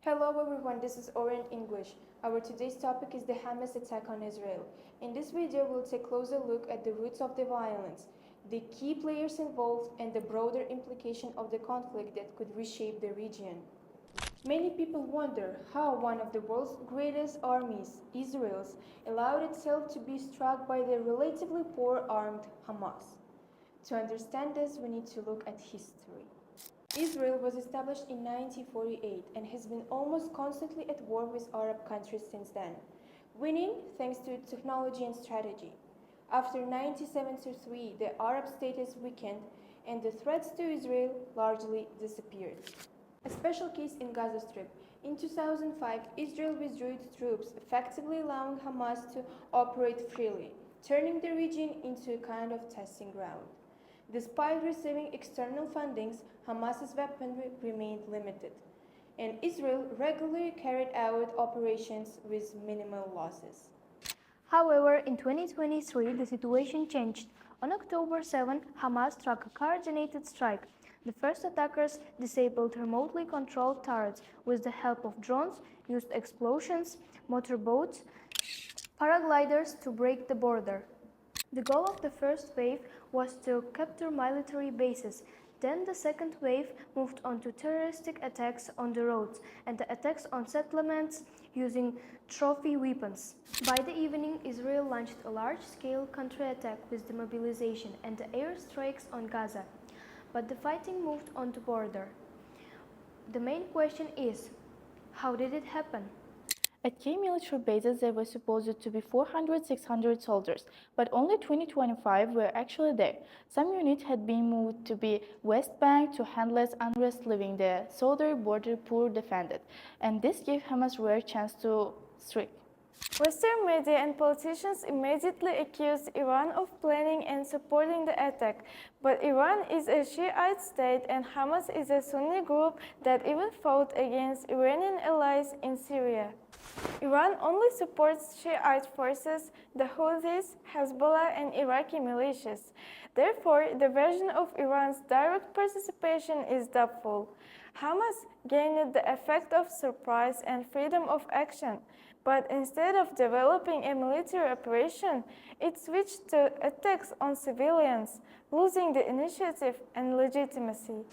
Hello everyone, this is Orient English. Our today's topic is the Hamas attack on Israel. In this video, we'll take a closer look at the roots of the violence, the key players involved, and the broader implication of the conflict that could reshape the region. Many people wonder how one of the world's greatest armies, Israel's, allowed itself to be struck by the relatively poor armed Hamas. To understand this, we need to look at history. Israel was established in 1948 and has been almost constantly at war with Arab countries since then, winning thanks to its technology and strategy. After 1973, the Arab status weakened and the threats to Israel largely disappeared. A special case in Gaza Strip. In 2005, Israel withdrew its troops, effectively allowing Hamas to operate freely, turning the region into a kind of testing ground. Despite receiving external fundings, Hamas's weaponry remained limited, and Israel regularly carried out operations with minimal losses. However, in 2023, the situation changed. On October 7, Hamas struck a coordinated strike. The first attackers disabled remotely controlled turrets with the help of drones, used explosions, motorboats, paragliders to break the border. The goal of the first wave was to capture military bases. Then the second wave moved on to terroristic attacks on the roads and the attacks on settlements using trophy weapons. By the evening, Israel launched a large-scale counterattack with demobilization and the airstrikes on Gaza. But the fighting moved on the border. The main question is, how did it happen? At key military bases, there were supposed to be 400-600 soldiers, but only 20-25 were actually there. Some units had been moved to the West Bank to handle unrest, leaving the southern border poorly defended, and this gave Hamas a rare chance to strike. Western media and politicians immediately accused Iran of planning and supporting the attack, but Iran is a Shiite state and Hamas is a Sunni group that even fought against Iranian allies in Syria. Iran only supports Shiite forces, the Houthis, Hezbollah, and Iraqi militias. Therefore, the version of Iran's direct participation is doubtful. Hamas gained the effect of surprise and freedom of action, but instead of developing a military operation, it switched to attacks on civilians, losing the initiative and legitimacy.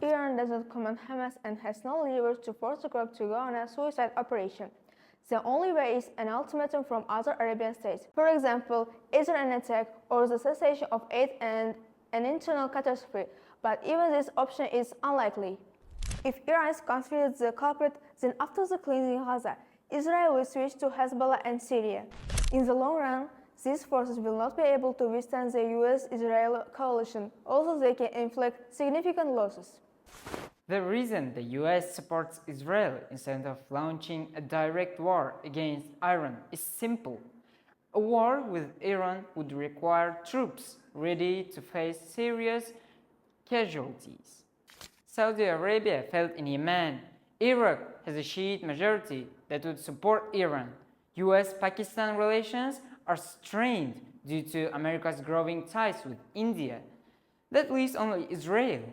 Iran does not command Hamas and has no levers to force the group to go on a suicide operation. The only way is an ultimatum from other Arabian states. For example, either an attack or the cessation of aid and an internal catastrophe, but even this option is unlikely. If Iran is considered the culprit, then after the cleansing Gaza, Israel will switch to Hezbollah and Syria. In the long run, these forces will not be able to withstand the US-Israel coalition, although they can inflict significant losses. The reason the US supports Israel instead of launching a direct war against Iran is simple. A war with Iran would require troops ready to face serious casualties. Saudi Arabia failed in Yemen. Iraq has a Shiite majority that would support Iran. US-Pakistan relations are strained due to America's growing ties with India. That leaves only Israel.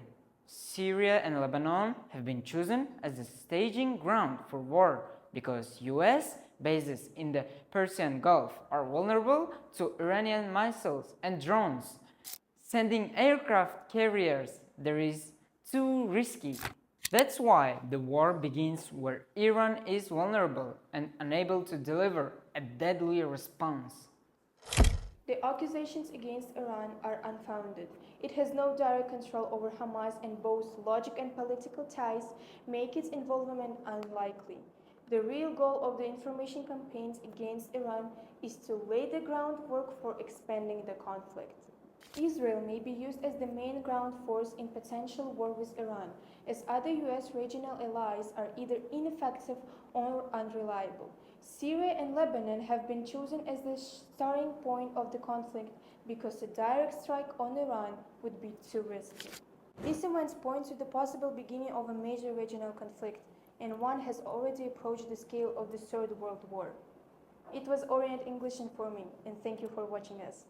Syria and Lebanon have been chosen as the staging ground for war because US bases in the Persian Gulf are vulnerable to Iranian missiles and drones. Sending aircraft carriers there is too risky. That's why the war begins where Iran is vulnerable and unable to deliver a deadly response. The accusations against Iran are unfounded. It has no direct control over Hamas, and both logic and political ties make its involvement unlikely. The real goal of the information campaigns against Iran is to lay the groundwork for expanding the conflict. Israel may be used as the main ground force in potential war with Iran, as other US regional allies are either ineffective or unreliable. Syria and Lebanon have been chosen as the starting point of the conflict because a direct strike on Iran would be too risky. These events point to the possible beginning of a major regional conflict, and one has already approached the scale of the Third World War. It was Orient English informing, and thank you for watching us.